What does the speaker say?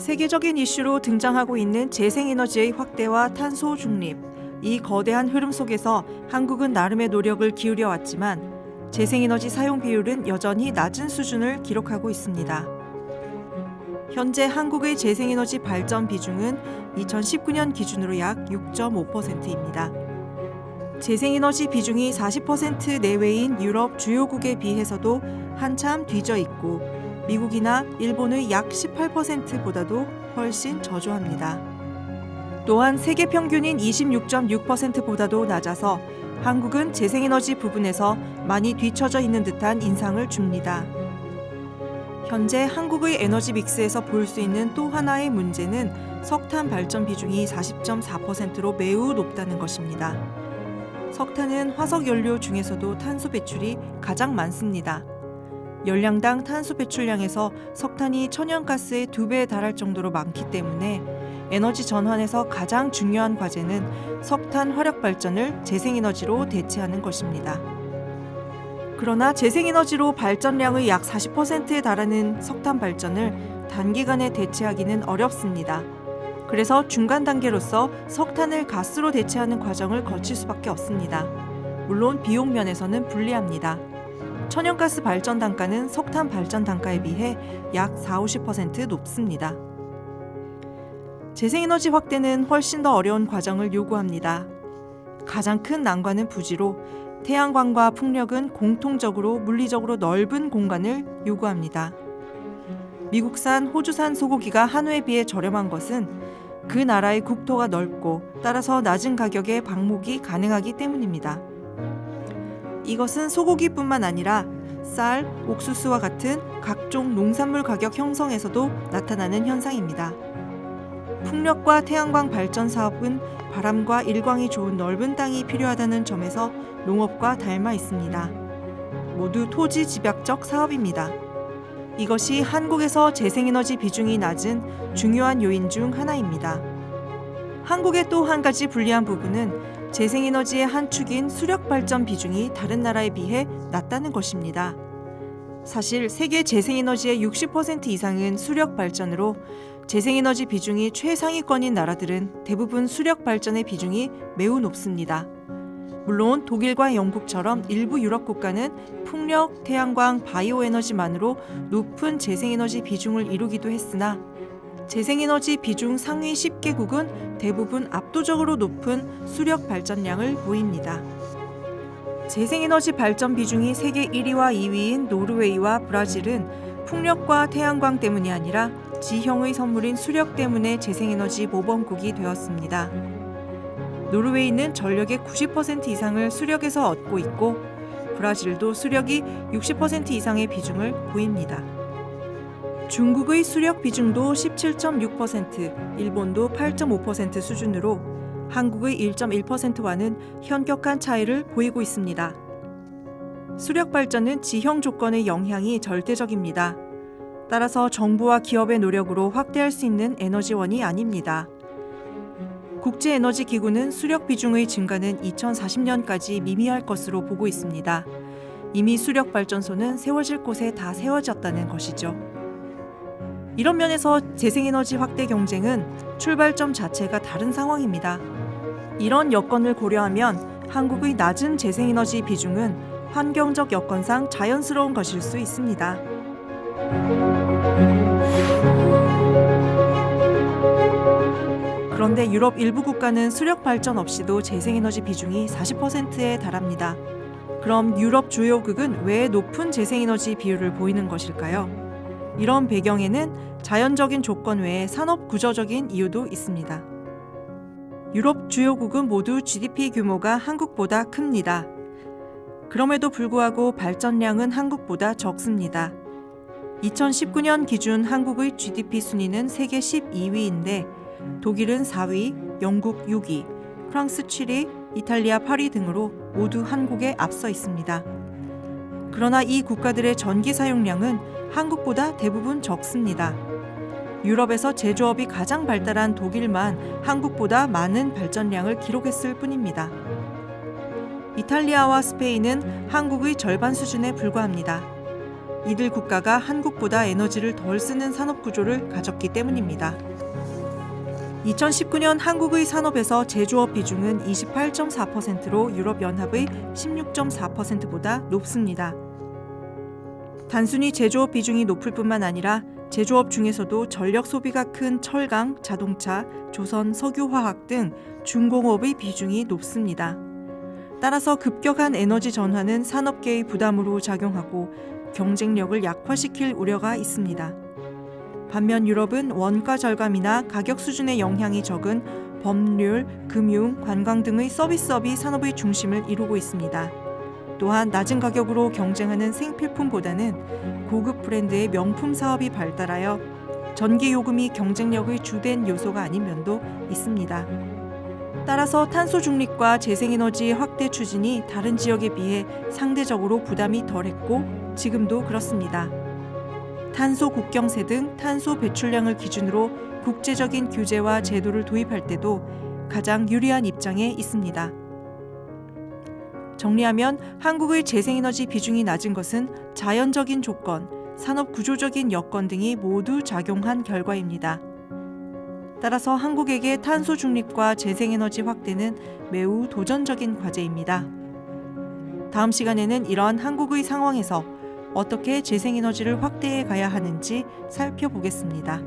세계적인 이슈로 등장하고 있는 재생에너지의 확대와 탄소 중립, 이 거대한 흐름 속에서 한국은 나름의 노력을 기울여 왔지만 재생에너지 사용 비율은 여전히 낮은 수준을 기록하고 있습니다. 현재 한국의 재생에너지 발전 비중은 2019년 기준으로 약 6.5%입니다. 재생에너지 비중이 40% 내외인 유럽 주요국에 비해서도 한참 뒤져 있고 미국이나 일본의 약 18%보다도 훨씬 저조합니다. 또한 세계 평균인 26.6%보다도 낮아서 한국은 재생에너지 부분에서 많이 뒤처져 있는 듯한 인상을 줍니다. 현재 한국의 에너지 믹스에서 볼 수 있는 또 하나의 문제는 석탄 발전 비중이 40.4%로 매우 높다는 것입니다. 석탄은 화석 연료 중에서도 탄소 배출이 가장 많습니다. 열량당 탄소 배출량에서 석탄이 천연가스의 2배에 달할 정도로 많기 때문에 에너지 전환에서 가장 중요한 과제는 석탄 화력 발전을 재생에너지로 대체하는 것입니다. 그러나 재생에너지로 발전량의 약 40%에 달하는 석탄 발전을 단기간에 대체하기는 어렵습니다. 그래서 중간 단계로서 석탄을 가스로 대체하는 과정을 거칠 수밖에 없습니다. 물론 비용 면에서는 불리합니다. 천연가스 발전 단가는 석탄 발전 단가에 비해 약 40-50% 높습니다. 재생에너지 확대는 훨씬 더 어려운 과정을 요구합니다. 가장 큰 난관은 부지로 태양광과 풍력은 공통적으로 물리적으로 넓은 공간을 요구합니다. 미국산, 호주산 소고기가 한우에 비해 저렴한 것은 그 나라의 국토가 넓고 따라서 낮은 가격에 방목이 가능하기 때문입니다. 이것은 소고기뿐만 아니라 쌀, 옥수수와 같은 각종 농산물 가격 형성에서도 나타나는 현상입니다. 풍력과 태양광 발전 사업은 바람과 일광이 좋은 넓은 땅이 필요하다는 점에서 농업과 닮아 있습니다. 모두 토지 집약적 사업입니다. 이것이 한국에서 재생에너지 비중이 낮은 중요한 요인 중 하나입니다. 한국의 또 한 가지 불리한 부분은 재생에너지의 한 축인 수력발전 비중이 다른 나라에 비해 낮다는 것입니다. 사실 세계 재생에너지의 60% 이상은 수력발전으로 재생에너지 비중이 최상위권인 나라들은 대부분 수력발전의 비중이 매우 높습니다. 물론 독일과 영국처럼 일부 유럽 국가는 풍력, 태양광, 바이오에너지만으로 높은 재생에너지 비중을 이루기도 했으나 재생에너지 비중 상위 10개국은 대부분 압도적으로 높은 수력 발전량을 보입니다. 재생에너지 발전 비중이 세계 1위와 2위인 노르웨이와 브라질은 풍력과 태양광 때문이 아니라 지형의 선물인 수력 때문에 재생에너지 모범국이 되었습니다. 노르웨이는 전력의 90% 이상을 수력에서 얻고 있고 브라질도 수력이 60% 이상의 비중을 보입니다. 중국의 수력 비중도 17.6%, 일본도 8.5% 수준으로 한국의 1.1%와는 현격한 차이를 보이고 있습니다. 수력 발전은 지형 조건의 영향이 절대적입니다. 따라서 정부와 기업의 노력으로 확대할 수 있는 에너지원이 아닙니다. 국제에너지기구는 수력 비중의 증가는 2040년까지 미미할 것으로 보고 있습니다. 이미 수력 발전소는 세워질 곳에 다 세워졌다는 것이죠. 이런 면에서 재생에너지 확대 경쟁은 출발점 자체가 다른 상황입니다. 이런 여건을 고려하면 한국의 낮은 재생에너지 비중은 환경적 여건상 자연스러운 것일 수 있습니다. 그런데 유럽 일부 국가는 수력 발전 없이도 재생에너지 비중이 40%에 달합니다. 그럼 유럽 주요국은 왜 높은 재생에너지 비율을 보이는 것일까요? 이런 배경에는 자연적인 조건 외에 산업 구조적인 이유도 있습니다. 유럽 주요국은 모두 GDP 규모가 한국보다 큽니다. 그럼에도 불구하고 발전량은 한국보다 적습니다. 2019년 기준 한국의 GDP 순위는 세계 12위인데 독일은 4위, 영국 6위, 프랑스 7위, 이탈리아 8위 등으로 모두 한국에 앞서 있습니다. 그러나 이 국가들의 전기 사용량은 한국보다 대부분 적습니다. 유럽에서 제조업이 가장 발달한 독일만 한국보다 많은 발전량을 기록했을 뿐입니다. 이탈리아와 스페인은 한국의 절반 수준에 불과합니다. 이들 국가가 한국보다 에너지를 덜 쓰는 산업 구조를 가졌기 때문입니다. 2019년 한국의 산업에서 제조업 비중은 28.4%로 유럽연합의 16.4%보다 높습니다. 단순히 제조업 비중이 높을 뿐만 아니라 제조업 중에서도 전력 소비가 큰 철강, 자동차, 조선, 석유화학 등 중공업의 비중이 높습니다. 따라서 급격한 에너지 전환은 산업계의 부담으로 작용하고 경쟁력을 약화시킬 우려가 있습니다. 반면 유럽은 원가 절감이나 가격 수준의 영향이 적은 법률, 금융, 관광 등의 서비스업이 산업의 중심을 이루고 있습니다. 또한 낮은 가격으로 경쟁하는 생필품보다는 고급 브랜드의 명품 사업이 발달하여 전기 요금이 경쟁력의 주된 요소가 아닌 면도 있습니다. 따라서 탄소 중립과 재생에너지 확대 추진이 다른 지역에 비해 상대적으로 부담이 덜했고 지금도 그렇습니다. 탄소 국경세 등 탄소 배출량을 기준으로 국제적인 규제와 제도를 도입할 때도 가장 유리한 입장에 있습니다. 정리하면 한국의 재생에너지 비중이 낮은 것은 자연적인 조건, 산업 구조적인 여건 등이 모두 작용한 결과입니다. 따라서 한국에게 탄소 중립과 재생에너지 확대는 매우 도전적인 과제입니다. 다음 시간에는 이러한 한국의 상황에서 어떻게 재생에너지를 확대해 가야 하는지 살펴보겠습니다.